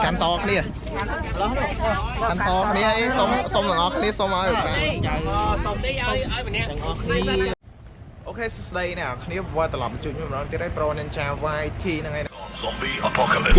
កាន់តគ្នាកាន់តគ្នាអីសុំទាំងអស់គ្នាសុំឲ្យបានចៅសុំទីឲ្យម្នាក់ទាំងអស់គ្នាអូខេសួស្ដីអ្នកគ្នាវត្តត្រឡប់មកជួបខ្ញុំម្ដងទៀតហើយ BroNinJa YT ហ្នឹងហើយ Zombie Apocalypse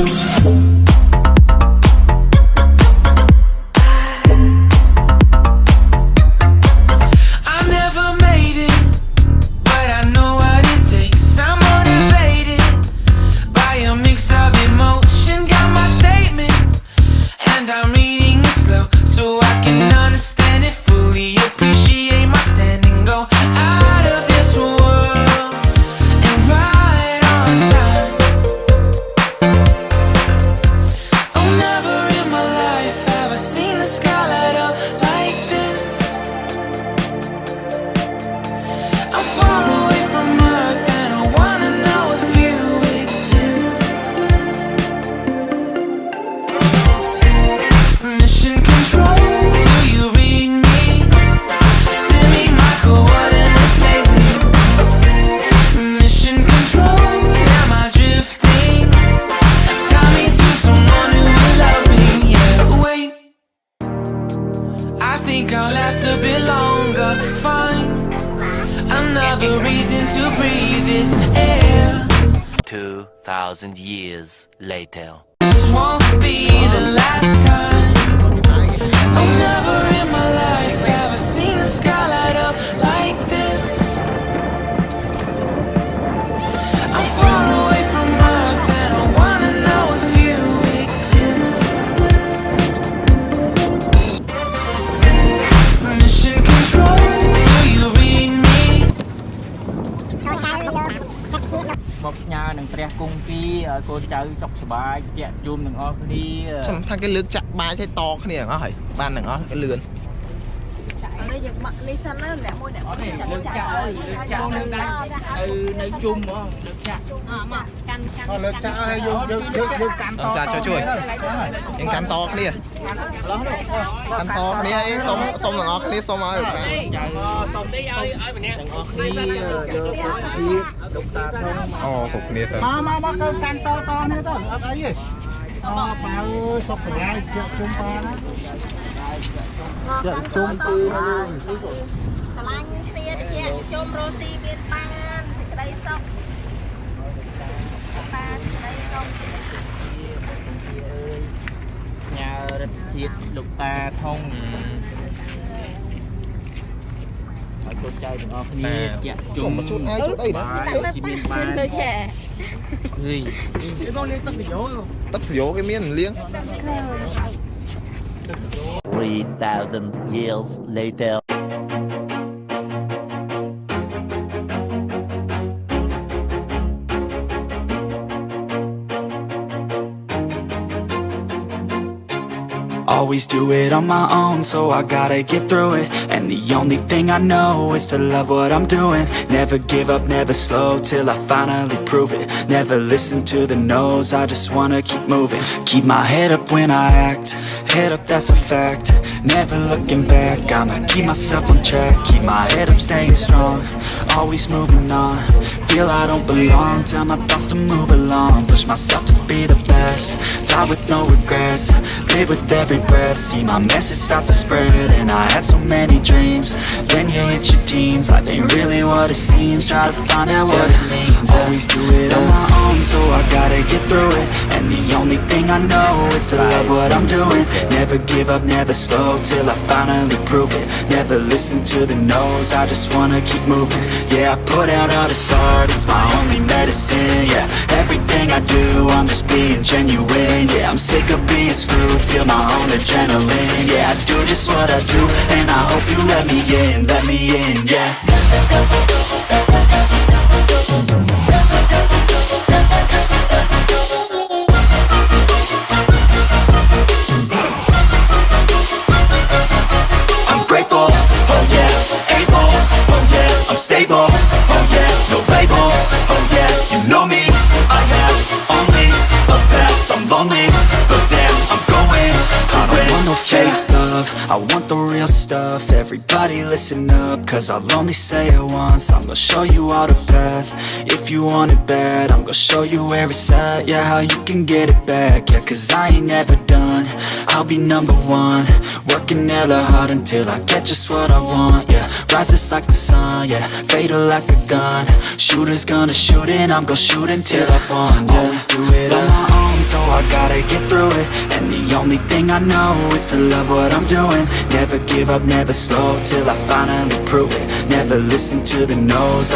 I'll last a bit longer. Find another reason to breathe this air. 2,000 years later. This won't be the last time. I've never in my life ever seen the sky light up like this. I'm far away from Earth and I wanna know if you exist. Mission control, do you read me? មកផ្ញើនឹងព្រះគង្គីឲ្យកូនចៅសុខសប្បាយជាជុំទាំងអស់គ្នាខ្ញុំថាគេលើកចាក់បាយឲ្យតគ្នាទាំងអស់ហើយបានទាំងអស់គេលឿននេះយើងមកនេះសិនណាអ្នកមួយអ្នកនេះលើកចាក់លើកចាក់នៅនៅជុំហ្មងលើកចាក់មកកាន់លើកចាក់ឲ្យយើងកាន់តជួយយើងកាន់តគ្នាកាន់តគ្នាអីសុំទាំងអស់គ្នាសុំឲ្យបានចៅសុំទីឲ្យម្នាក់ទាំងអស់គ្នាយកលោកតាធំអូគ្រប់គ្នាទៅមកទៅកាន់តនេះទៅអត់អីទេប៉ាអើយសុខសប្បាយជាជុំប៉ាណាជាជុំគឺឆ្លាញ់គ្នាជាជុំរស់ទីមានបានសេចក្តីសុខបានសេចក្តីសុខញ៉ារិទ្ធធាតុលោកតាធំឲ្យកូនចៅទាំងអស់គ្នាជាជុំជួតអីជួតអីណាជីមានបានឃើញទេហីគេបងលេងទឹកប្រយោទឹកប្រយោគេមានលៀង 3,000 years later. Always do it on my own, so I gotta get through it. And the only thing I know is to love what I'm doing. Never give up, never slow, till I finally prove it. Never listen to the no's, I just wanna keep moving. Keep my head up when I act, head up, that's a fact. Never looking back, I'ma keep myself on track. Keep my head up, staying strong, always moving on. Feel I don't belong, tell my thoughts to move along. Push myself to be the best, die with no regrets. Live with every breath, see my message start to spread. And I had so many dreams, then you hit your teens. Life ain't really what it seems, try to find out what it means. Always do it on my own, so I gotta get through it. And the only thing I know is to love what I'm doing. Never give up, never slow, till I finally prove it. Never listen to the no's, I just wanna keep moving. Yeah, I put out all this art, it's my only medicine. Yeah, everything I do, I'm just being genuine. Yeah, I'm sick of being screwed, feel my own adrenaline. Yeah, I do just what I do, and I hope you let me in, yeah. I'm grateful, oh yeah, able, oh yeah, I'm stable, oh yeah, no label, oh yeah, you know me, I have only a path, I'm lonely, but damn, I'm going to win. I don't want no fake love, love, I want the real stuff. Everybody listen up, cause I'll only say it once. I'm gonna show you all the path. If you want it bad, I'm gonna show you where it's at. Yeah, how you can get it back. Yeah, cause I ain't never done. I'll be number one, working hella hard until I get just what I want. Yeah, rises like the sun, yeah, fatal like a gun. Shooter's gonna shoot and I'm gonna shoot until I won. Yeah, always do it on my own, so I gotta get through it. And the only thing I know is to love what I'm doing. Never give up, never slow, till I finally prove it. Never listen to the no's.